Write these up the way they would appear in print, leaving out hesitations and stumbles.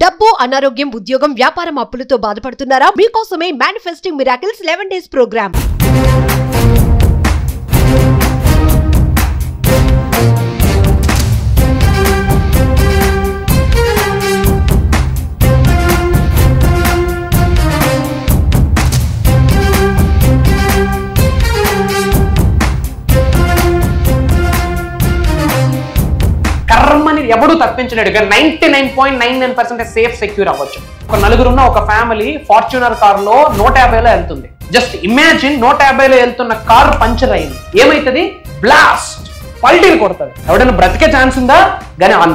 డబ్బు, అనారోగ్యం, ఉద్యోగం, వ్యాపారం, అప్పులతో బాధపడుతున్నారా? మీకోసమే మేనిఫెస్టింగ్ మిరాకిల్స్ 11 days ప్రోగ్రామ్. కర్మని ఎవడు తప్పించలేడుగా 99.99% సేఫ్ సెక్యూర్ అవ్వచ్చు. ఒక నలుగురున్న ఒక ఫ్యామిలీ ఫార్చ్యూనర్ కారులో 150లో వెళ్తుంది. జస్ట్ ఇమాజిన్ 150లో వెళ్తున్న కారు పంచర్ అయింది. ఏమైతుంది? బ్లాస్ట్, పల్టీలు కొడుతుంది. ఎవడైనా బ్రతికే ఛాన్స్ ఉందా? కానీ ఆ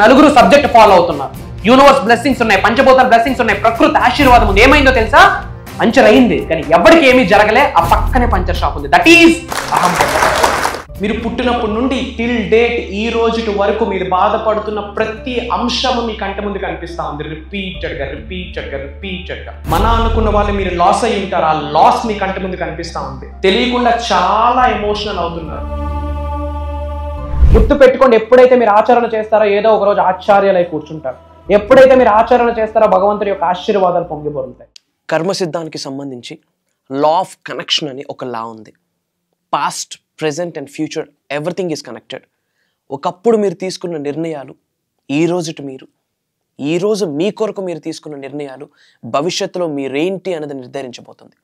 నలుగురు సబ్జెక్ట్ ఫాలో అవుతున్నారు. యూనివర్స్ బ్లెస్సింగ్స్ ఉన్నాయి, పంచభూతాల బ్లెస్సింగ్స్ ఉన్నాయి, ప్రకృతి ఆశీర్వాదం ఉంది. ఏమైందో తెలుసా? పంచర్ అయింది, కానీ ఎవరికి ఏమీ జరగలే. ఆ పక్కనే పంచర్ షాప్ ఉంది. దట్ ఈజ్ అహం. మీరు పుట్టినప్పటి నుండి టిల్ డేట్ ఈ రోజు వరకు మీరు బాధపడుతున్న ప్రతి అంశము మీ కంటి ముందు కనిపిస్తా ఉంది. రిపీటెడ్గా మన అనుకున్న వాళ్ళు మీరు లాస్ అయ్యి ఉంటారు. ఆ లాస్ మీ కంటి ముందు కనిపిస్తా ఉంది. తెలియకుండా చాలా ఎమోషనల్ అవుతున్నారు. గుర్తు పెట్టుకోండి, ఎప్పుడైతే మీరు ఆచరణ చేస్తారో ఏదో ఒక రోజు ఆశ్చర్యాలై కూర్చుంటారు. ఎప్పుడైతే మీరు ఆచరణ చేస్తారో భగవంతుడి యొక్క ఆశీర్వాదాలు పొంగిపోతాయి. కర్మ సిద్ధాంతానికి సంబంధించి లా ఆఫ్ కనెక్షన్ అని ఒక లా ఉంది. Past, present and future everything is connected. ఒకప్పుడు మీరు తీసుకున్న నిర్ణయాలు ఈరోజు మీ కొరకు మీరు తీసుకున్న నిర్ణయాలు భవిష్యత్తులో మీరేంటి అన్నది నిర్ధారించబోతుంది.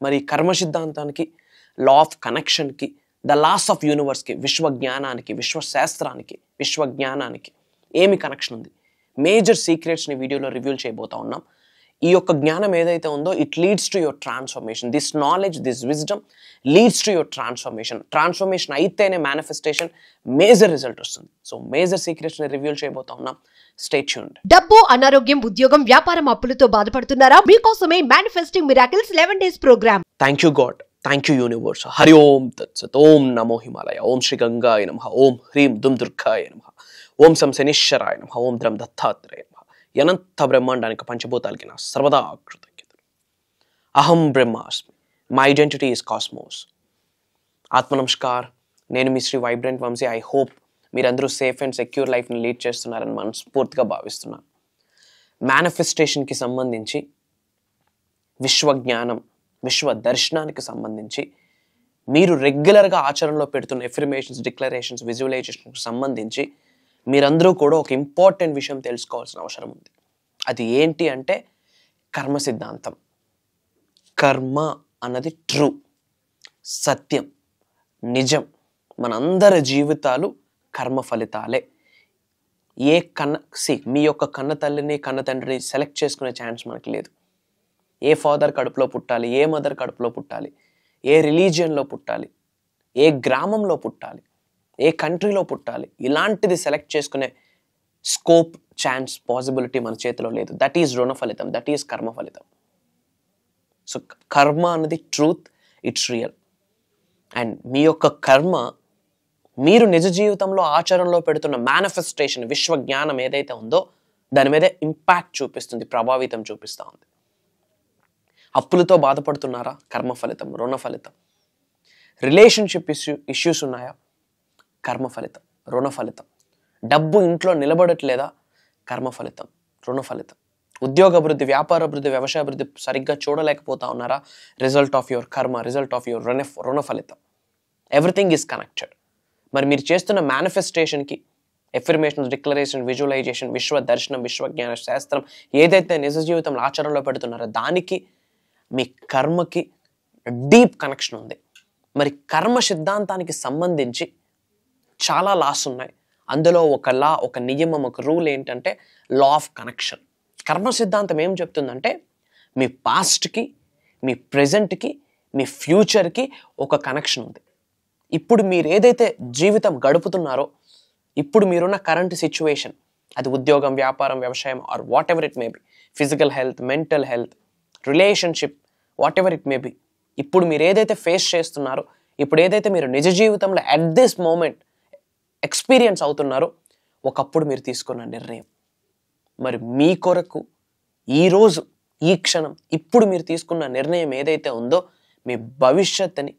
మరి కర్మ సిద్ధాంతానికి, లా ఆఫ్ కనెక్షన్కి, ద లాస్ ఆఫ్ యూనివర్స్కి, విశ్వజ్ఞానానికి, విశ్వశాస్త్రానికి, విశ్వజ్ఞానానికి ఏమి కనెక్షన్ ఉంది? మేజర్ సీక్రెట్స్ని వీడియోలో రివ్యూ చేయబోతా ఉన్నాం. ఈ యొక్క జ్ఞానం ఏదైతే ఉందో it leads to your transformation. This knowledge, this wisdom leads to your transformation. Transformation అయితేనే మేనిఫెస్టేషన్ మేజర్ రిజల్ట్ వస్తుంది. సో మేజర్ సీక్రెట్స్ని రివ్యూ చేయబోతా ఉన్నాం. Stay tuned. డబ్బు, అనారోగ్యం, ఉద్యోగం, వ్యాపారం, అప్పులతో బాధపడుతున్నారా? మీకోసమే manifesting miracles 11 days programme. Thank you God, thank you universe. Hari Om తత్సత్. ఓం నమో హిమాలయ. ఓం శ్రీ గంగాయ నమః. ఓం హ్రీం దుమ్ దుర్గాయ నమః. ఓం సం శనీశ్వరాయ నమః. ఓం ద్రం దత్తాత్రేయ నమః. అనంత బ్రహ్మాండానికి పంచభూతాలకి నా సర్వదా కృతజ్ఞతలు. అహం బ్రహ్మాస్మి. My identity is cosmos. ఆత్మ నమస్కార్. నేను మీ Shri vibrant Vamshi. I hope మీరందరూ సేఫ్ అండ్ సెక్యూర్ లైఫ్ని లీడ్ చేస్తున్నారని మనస్ఫూర్తిగా భావిస్తున్నాను. మేనిఫెస్టేషన్కి సంబంధించి, విశ్వజ్ఞానం, విశ్వ దర్శనానికి సంబంధించి మీరు రెగ్యులర్గా ఆచరణలో పెడుతున్న ఎఫర్మేషన్స్, డిక్లరేషన్స్, విజువలైజేషన్కి సంబంధించి మీరందరూ కూడా ఒక ఇంపార్టెంట్ విషయం తెలుసుకోవాల్సిన అవసరం ఉంది. అది ఏంటి అంటే కర్మ సిద్ధాంతం. కర్మ అన్నది ట్రూ, సత్యం, నిజం. మనందరి జీవితాలు కర్మ ఫలితాలే. మీ యొక్క కన్న తల్లిని, కన్న తండ్రిని సెలెక్ట్ చేసుకునే ఛాన్స్ మనకి లేదు. ఏ ఫాదర్ కడుపులో పుట్టాలి, ఏ మదర్ కడుపులో పుట్టాలి, ఏ రిలీజియన్లో పుట్టాలి, ఏ గ్రామంలో పుట్టాలి, ఏ కంట్రీలో పుట్టాలి, ఇలాంటిది సెలెక్ట్ చేసుకునే స్కోప్, ఛాన్స్, పాసిబిలిటీ మన చేతిలో లేదు. దట్ ఈజ్ రుణ ఫలితం, దట్ ఈజ్ కర్మ ఫలితం. సో కర్మ అన్నది ట్రూత్, ఇట్స్ రియల్. అండ్ మీ యొక్క కర్మ మీరు నిజ జీవితంలో ఆచరణలో పెడుతున్న మేనిఫెస్టేషన్, విశ్వజ్ఞానం ఏదైతే ఉందో దాని మీద ఇంపాక్ట్ చూపిస్తుంది, ప్రభావితం చూపిస్తూ ఉంది. అప్పులతో బాధపడుతున్నారా? కర్మ ఫలితం, రుణ ఫలితం. రిలేషన్షిప్ ఇష్యూస్ ఉన్నాయా? కర్మ ఫలితం, రుణ ఫలితం. డబ్బు ఇంట్లో నిలబడట్లేదా? కర్మ ఫలితం, రుణ ఫలితం. ఉద్యోగ అభివృద్ధి, వ్యాపార అభివృద్ధి, వ్యవసాయ అభివృద్ధి సరిగ్గా చూడలేకపోతా ఉన్నారా? రిజల్ట్ ఆఫ్ యువర్ కర్మ, రిజల్ట్ ఆఫ్ యువర్ రుణ ఫలితం. Everything is connected. మరి మీరు చేస్తున్న మేనిఫెస్టేషన్కి, ఎఫర్మేషన్స్, డిక్లరేషన్, విజువలైజేషన్, విశ్వ దర్శనం, విశ్వజ్ఞాన శాస్త్రం ఏదైతే నిజ జీవితంలో ఆచరణలో పెడుతున్నారో దానికి, మీ కర్మకి డీప్ కనెక్షన్ ఉంది. మరి కర్మ సిద్ధాంతానికి సంబంధించి చాలా లాస్ ఉన్నాయి. అందులో ఒక లా, ఒక నియమం, ఒక రూల్ ఏంటంటే లా ఆఫ్ కనెక్షన్. కర్మ సిద్ధాంతం ఏం చెప్తుందంటే మీ పాస్ట్కి, మీ ప్రెజెంట్కి, మీ ఫ్యూచర్కి ఒక కనెక్షన్ ఉంది. ఇప్పుడు మీరు ఏదైతే జీవితం గడుపుతున్నారో, ఇప్పుడు మీరున్న కరెంట్ సిచ్యువేషన్, అది ఉద్యోగం, వ్యాపారం, వ్యవసాయం or whatever it may be, physical health, mental health, relationship, whatever it may be, ఇప్పుడు మీరు ఏదైతే ఫేస్ చేస్తున్నారో, ఇప్పుడు ఏదైతే మీరు నిజ జీవితంలో అట్ దిస్ మూమెంట్ ఎక్స్పీరియన్స్ అవుతున్నారో, ఒకప్పుడు మీరు తీసుకున్న నిర్ణయం. మరి మీ కొరకు ఈరోజు, ఈ క్షణం, ఇప్పుడు మీరు తీసుకున్న నిర్ణయం ఏదైతే ఉందో మీ భవిష్యత్తుని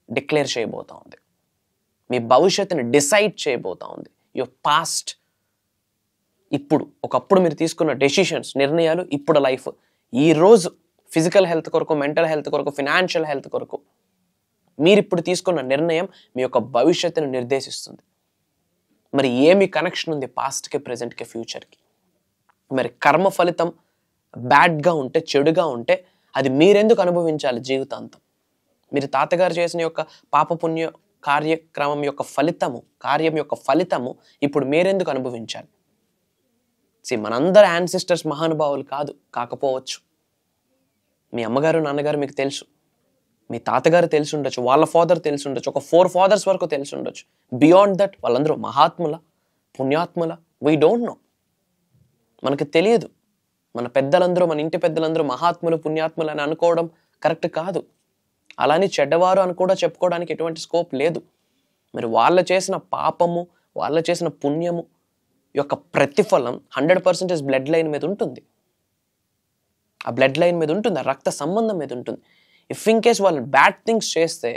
డిక్లేర్ చేయబోతా ఉంది, మీ భవిష్యత్తుని డిసైడ్ చేయబోతా ఉంది. యువర్ పాస్ట్ ఇప్పుడు ఒకప్పుడు మీరు తీసుకున్న డెసిషన్స్, నిర్ణయాలు ఇప్పుడు లైఫ్. ఈరోజు ఫిజికల్ హెల్త్ కొరకు, మెంటల్ హెల్త్ కొరకు, ఫినాన్షియల్ హెల్త్ కొరకు మీరు ఇప్పుడు తీసుకున్న నిర్ణయం మీ యొక్క భవిష్యత్తును నిర్దేశిస్తుంది. మరి ఏమి కనెక్షన్ ఉంది పాస్ట్కి, ప్రెజెంట్కి, ఫ్యూచర్కి? మరి కర్మ ఫలితం బ్యాడ్గా ఉంటే, చెడుగా ఉంటే అది మీరెందుకు అనుభవించాలి జీవితాంతం? మీరు తాతగారు చేసిన యొక్క పాపపుణ్య కార్యక్రమం యొక్క ఫలితము, కార్యం యొక్క ఫలితము ఇప్పుడు మీరెందుకు అనుభవించాలి? మనందరి యాన్సిస్టర్స్ మహానుభావులు కాకపోవచ్చు. మీ అమ్మగారు, నాన్నగారు మీకు తెలుసు, మీ తాతగారు తెలిసి ఉండొచ్చు, వాళ్ళ ఫాదర్ తెలిసి ఉండొచ్చు, ఒక 4 fathers వరకు తెలిసి ఉండొచ్చు. బియాండ్ దట్ వాళ్ళందరూ మహాత్ముల, పుణ్యాత్ముల, వీ డోంట్ నో. మనకు తెలియదు. మన పెద్దలందరూ, మన ఇంటి పెద్దలందరూ మహాత్ములు, పుణ్యాత్ములు అని అనుకోవడం కరెక్ట్ కాదు. అలానే చెడ్డవారు అని కూడా చెప్పుకోవడానికి ఎటువంటి స్కోప్ లేదు. మరి వాళ్ళు చేసిన పాపము, వాళ్ళు చేసిన పుణ్యము యొక్క ప్రతిఫలం 100% బ్లడ్ లైన్ మీద ఉంటుంది. ఆ బ్లడ్ లైన్ మీద ఉంటుంది, ఆ రక్త సంబంధం మీద ఉంటుంది. ఇఫ్ ఇన్ కేస్ వాళ్ళు బ్యాడ్ థింగ్స్ చేస్తే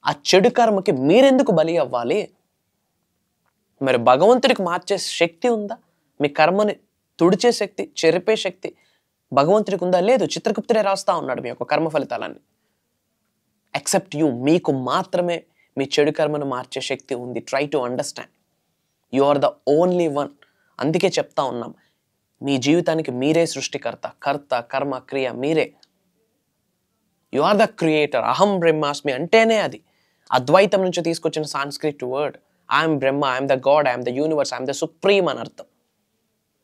ఆ చెడు కర్మకి మీరెందుకు బలి అవ్వాలి? మరి భగవంతుడికి మార్చే శక్తి ఉందా? మీ కర్మని తుడిచే శక్తి, చెరిపే శక్తి భగవంతుడికి ఉందా? లేదు. చిత్రగుప్తుడే రాస్తా ఉన్నాడు మీ యొక్క కర్మ ఫలితాలన్నీ. ఎక్సెప్ట్ యూ, మీకు మాత్రమే మీ చెడు కర్మను మార్చే శక్తి ఉంది. Try to understand. You are the only one. అందుకే చెప్తా ఉన్నాం, మీ జీవితానికి మీరే సృష్టికర్త, కర్త, కర్మ, క్రియ మీరే. You are the creator. అహం బ్రహ్మాస్మి అంటేనే అది అద్వైతం నుంచి తీసుకొచ్చిన Sanskrit word. I'm Brahma, I'm the God, I'm the universe, I'm the supreme అని అర్థం.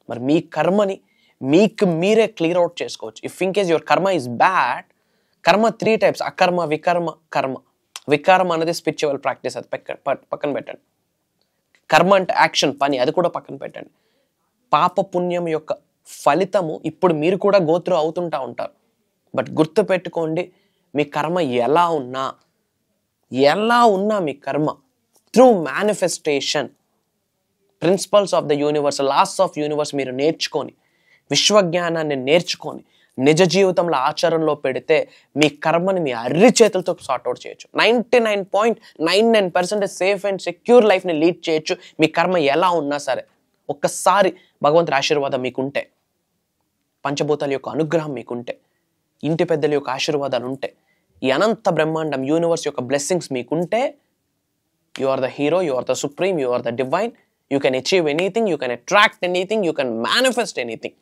మరి మీ కర్మని మీకు మీరే క్లియర్ అవుట్ చేసుకోవచ్చు. If in case your karma is bad, karma 3 types: అకర్మ, వికర్మ, కర్మ. వికర్మ అనేది స్పిరిచువల్ ప్రాక్టీస్, అది పక్కన పెట్టండి. కర్మ అంటే యాక్షన్, పని, అది కూడా పక్కన పెట్టండి. పాప పుణ్యం యొక్క ఫలితము ఇప్పుడు మీరు కూడా గోత్రు అవుతుంటా ఉంటారు. బట్ గుర్తు పెట్టుకోండి, మీ కర్మ ఎలా ఉన్నా మీ కర్మ through manifestation, principles of the universe, laws of universe మీరు నేర్చుకొని, విశ్వజ్ఞానాన్ని నేర్చుకొని నిజ జీవితంలో ఆచరణలో పెడితే మీ కర్మని మీ అర్రి చేతులతో సార్ట్అవుట్ చేయొచ్చు. 99.99% సేఫ్ అండ్ సెక్యూర్ లైఫ్ని లీడ్ చేయొచ్చు మీ కర్మ ఎలా ఉన్నా సరే. ఒక్కసారి భగవంతుడి ఆశీర్వాదం మీకుంటే, పంచభూతాల యొక్క అనుగ్రహం మీకుంటే, ఇంటి పెద్దల యొక్క ఆశీర్వాదాలు ఉంటే, ఈ అనంత బ్రహ్మాండం యూనివర్స్ యొక్క బ్లెస్సింగ్స్ మీకుంటే, you are the hero, you are the supreme, you are the divine. You can achieve anything, you can attract anything, you can manifest anything.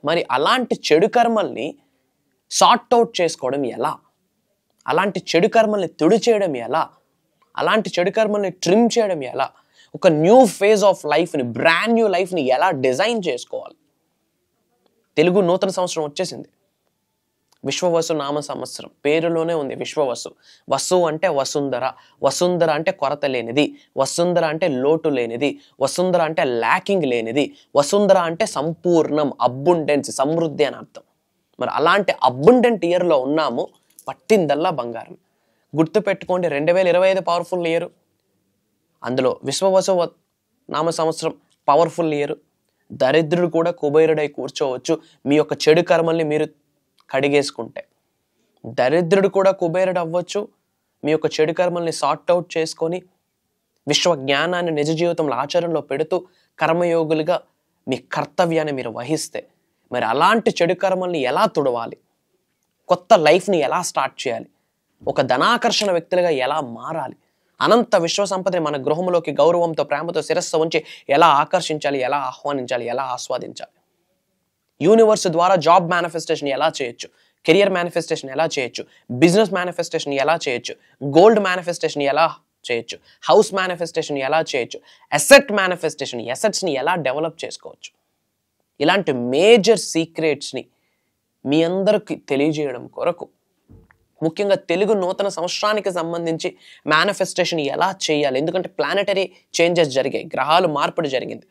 మరి అలాంటి చెడు కర్మల్ని సార్ట్అవుట్ చేసుకోవడం ఎలా? అలాంటి చెడు కర్మల్ని తుడిచేయడం ఎలా? అలాంటి చెడు కర్మల్ని ట్రిమ్ చేయడం ఎలా? ఒక న్యూ ఫేజ్ ఆఫ్ లైఫ్ని, బ్రాండ్ న్యూ లైఫ్ని ఎలా డిజైన్ చేసుకోవాలి? తెలుగు నూతన సంవత్సరం వచ్చేసింది. విశ్వవసు నామ సంవత్సరం పేరులోనే ఉంది విశ్వవసు. వసు అంటే వసుంధర, వసుంధర అంటే కొరత లేనిది, వసుంధర అంటే లోటు లేనిది, వసుంధర అంటే ల్యాకింగ్ లేనిది, వసుంధర అంటే సంపూర్ణం, అబ్బుండెన్స్, సమృద్ధి అని అర్థం. మరి అలాంటి అబ్బుండెంట్ ఇయర్లో ఉన్నాము, పట్టిందల్లా బంగారం. గుర్తుపెట్టుకోండి, 2025 పవర్ఫుల్ ఇయర్. అందులో విశ్వవసు నామ సంవత్సరం పవర్ఫుల్ ఇయర్. దరిద్రుడు కూడా కుబేరుడై కూర్చోవచ్చు మీ యొక్క చెడు కర్మల్ని మీరు కడిగేసుకుంటే. దరిద్రుడు కూడా కుబేరుడు అవ్వచ్చు మీ యొక్క చెడు కర్మల్ని సార్ట్అవుట్ చేసుకొని, విశ్వ జ్ఞానాన్ని నిజ జీవితంలో ఆచరణలో పెడుతూ కర్మయోగులుగా మీ కర్తవ్యాన్ని మీరు వహిస్తే, మరి అలాంటి చెడు కర్మల్ని ఎలా తుడవాలి? కొత్త లైఫ్ని ఎలా స్టార్ట్ చేయాలి? ఒక ధనాకర్షణ వ్యక్తులుగా ఎలా మారాలి? అనంత విశ్వ సంపదని మన గృహంలోకి గౌరవంతో, ప్రేమతో, శిరస్సు ఉంచి ఎలా ఆకర్షించాలి, ఎలా ఆహ్వానించాలి, ఎలా ఆస్వాదించాలి? యూనివర్స్ ద్వారా జాబ్ మేనిఫెస్టేషన్ ఎలా చేయొచ్చు, కెరియర్ మేనిఫెస్టేషన్ ఎలా చేయొచ్చు, బిజినెస్ మేనిఫెస్టేషన్ ఎలా చేయొచ్చు, గోల్డ్ మేనిఫెస్టేషన్ ఎలా చేయొచ్చు, హౌస్ మేనిఫెస్టేషన్ ఎలా చేయొచ్చు, అసెట్ మేనిఫెస్టేషన్, అసెట్స్ని ఎలా డెవలప్ చేసుకోవచ్చు? ఇలాంటి మేజర్ సీక్రెట్స్ని మీ అందరికి తెలియజేయడం కొరకు, ముఖ్యంగా తెలుగు నూతన సంవత్సరానికి సంబంధించి మేనిఫెస్టేషన్ ఎలా చేయాలి, ఎందుకంటే ప్లానెటరీ చేంజెస్ జరిగాయి, గ్రహాలు మార్పిడి జరిగింది.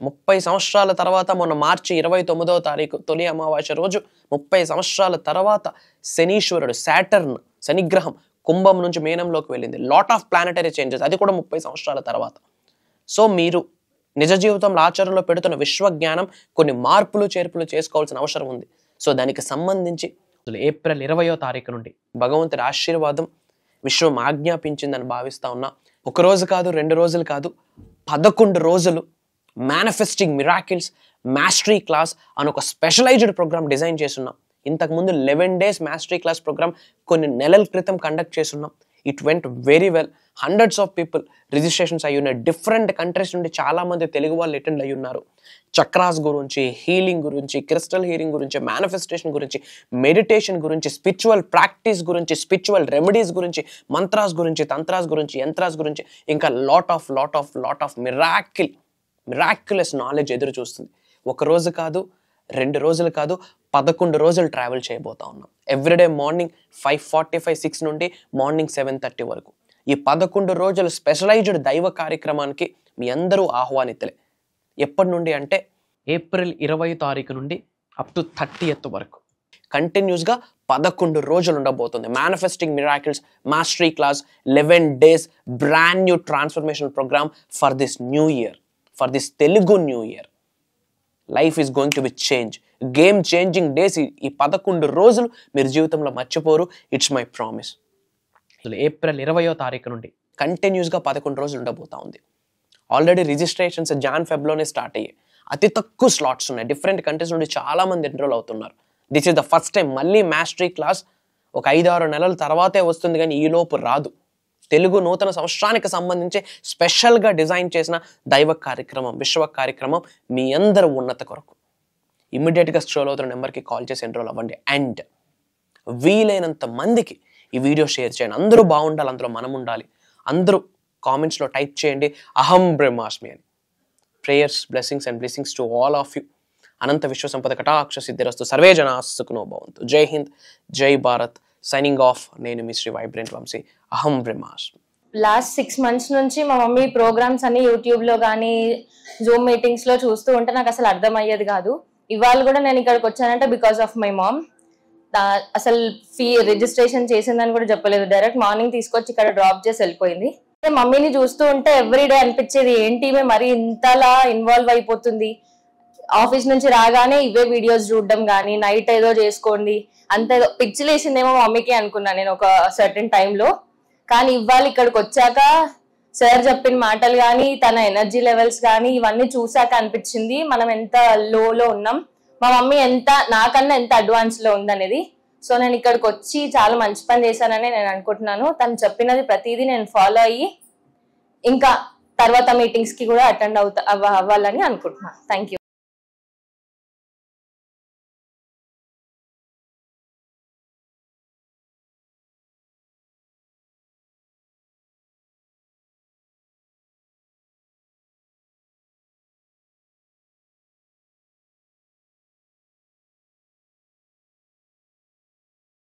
30 సంవత్సరాల తర్వాత, మొన్న మార్చి 29వ తారీఖు తొలి అమావాస్య రోజు 30 సంవత్సరాల తర్వాత శనీశ్వరుడు, సాటర్న్, శనిగ్రహం కుంభం నుంచి మీనంలోకి వెళ్ళింది. లాట్ ఆఫ్ ప్లానెటరీ చేంజెస్, అది కూడా 30 సంవత్సరాల తర్వాత. సో మీరు నిజ జీవితంలో ఆచరణలో పెడుతున్న విశ్వజ్ఞానం కొన్ని మార్పులు చేర్పులు చేసుకోవాల్సిన అవసరం ఉంది. సో దానికి సంబంధించి ఏప్రిల్ 20వ తారీఖు నుండి భగవంతుడి ఆశీర్వాదం విశ్వం ఆజ్ఞాపించిందని భావిస్తా ఉన్నా. 1 రోజు కాదు, 2 రోజులు కాదు, 11 రోజులు మేనిఫెస్టింగ్ మిరాకిల్స్ మాస్టరీ క్లాస్ అని ఒక స్పెషలైజ్డ్ ప్రోగ్రామ్ డిజైన్ చేస్తున్నాం. ఇంతకుముందు 11 days మాస్టరీ క్లాస్ ప్రోగ్రామ్ కొన్ని నెలల క్రితం కండక్ట్ చేస్తున్నాం. It went very well. Hundreds of people registrations అయ్యి ఉన్నాయి. డిఫరెంట్ కంట్రీస్ నుండి చాలా మంది తెలుగు వాళ్ళు అటెండ్ అయ్యి ఉన్నారు. చక్రాస్ గురించి, హీలింగ్ గురించి, క్రిస్టల్ హీలింగ్ గురించి, మేనిఫెస్టేషన్ గురించి, మెడిటేషన్ గురించి, స్పిరిచువల్ ప్రాక్టీస్ గురించి, స్పిరిచువల్ రెమెడీస్ గురించి, మంత్రాస్ గురించి, తంత్రాస్ గురించి, యంత్రాస్ గురించి, ఇంకా లాట్ ఆఫ్ మిరాక్యులస్ నాలెడ్జ్ ఎదురు చూస్తుంది. ఒక రోజు కాదు, 2 రోజులు కాదు, 11 రోజులు ట్రావెల్ చేయబోతా ఉన్నాం. ఎవ్రీడే మార్నింగ్ 5:45, 6 నుండి మార్నింగ్ 7:30 వరకు. ఈ 11 రోజుల స్పెషలైజ్డ్ దైవ కార్యక్రమానికి మీ అందరూ ఆహ్వానితులే. ఎప్పటి నుండి అంటే ఏప్రిల్ 20 తారీఖు నుండి అప్ టు 30th వరకు కంటిన్యూస్గా 11 రోజులు ఉండబోతుంది. Manifesting miracles mastery class 11 days brand new transformation programme for this new year, for this Telugu new year. Life is going to be change. Game changing days. ఈ 11 రోజులు మీరు జీవితంలో మర్చిపోరు. It's my promise. ఏప్రిల్ 20వ తారీఖు నుండి కంటిన్యూస్గా 11 రోజులు ఉండబోతా ఉంది. ఆల్రెడీ రిజిస్ట్రేషన్స్ Jan-Feb-లోనే స్టార్ట్ అయ్యాయి. అతి తక్కువ స్లాట్స్ ఉన్నాయి. డిఫరెంట్ కంట్రీస్ నుండి చాలా మంది ఎన్రోల్ అవుతున్నారు. This is the first time. మళ్ళీ మాస్టరీ క్లాస్ ఒక 5-6 నెలల తర్వాతే వస్తుంది, కానీ ఈలోపు రాదు. తెలుగు నూతన సంవత్సరానికి సంబంధించి స్పెషల్గా డిజైన్ చేసిన దైవ కార్యక్రమం, విశ్వ కార్యక్రమం మీ అందరూ ఉన్నత కొరకు. ఇమ్మీడియట్గా స్క్రోల్ అవుతున్న నెంబర్కి కాల్ చేసి ఎన్రోల్ అవ్వండి. అండ్ వీలైనంత మందికి ఈ వీడియో షేర్ చేయండి. అందరూ బాగుండాలి, అందులో మనం ఉండాలి. అందరూ కామెంట్స్లో టైప్ చేయండి అహం బ్రహ్మాస్మి అని. Prayers, blessings and blessings to all of you. అనంత విశ్వ సంపద కటాక్ష సిద్ధిరస్తు. సర్వే జనా సుఖినో భవంతు. జై హింద్, జై భారత్. Signing off. నేను మీ శ్రీ వైబ్రెంట్ వంశీ. అహం బ్రహ్మాస్మి. లాస్ట్ 6 months నుంచి మా మమ్మీ ప్రోగ్రామ్స్ అన్ని యూట్యూబ్లో కానీ జూమ్ మీటింగ్స్లో చూస్తూ ఉంటే నాకు అసలు అర్థం అయ్యేది కాదు. ఇవాళ కూడా నేను ఇక్కడికి వచ్చానంటే బికాస్ ఆఫ్ మై మామ్. అసలు రిజిస్ట్రేషన్ చేసిందని కూడా చెప్పలేదు. డైరెక్ట్ మార్నింగ్ తీసుకొచ్చి ఇక్కడ డ్రాప్ చేసి వెళ్ళిపోయింది. మమ్మీని చూస్తూ ఉంటే ఎవ్రీడే అనిపించేది, ఏంటి మరి ఇంతలా ఇన్వాల్వ్ అయిపోతుంది. ఆఫీస్ నుంచి రాగానే ఇవే వీడియోస్ చూడడం కానీ, నైట్ ఏదో చేసుకోండి, అంత ఏదో పిచ్చిలేసిందేమో మమ్మీకి అనుకున్నాను నేను ఒక సర్టెన్ టైంలో. కానీ ఇవాళ ఇక్కడికి వచ్చాక సార్ చెప్పిన మాటలు కానీ, తన ఎనర్జీ లెవెల్స్ కానీ ఇవన్నీ చూసాక అనిపించింది మనం ఎంత లోలో ఉన్నాం, మా మమ్మీ నాకన్నా ఎంత అడ్వాన్స్ లో ఉందనేది. సో నేను ఇక్కడికి వచ్చి చాలా మంచి పని చేశానని నేను అనుకుంటున్నాను. తను చెప్పినది ప్రతిదీ నేను ఫాలో అయ్యి ఇంకా తర్వాత మీటింగ్స్ కి కూడా అటెండ్ అవ్వాలని అనుకుంటున్నాను. Thank you.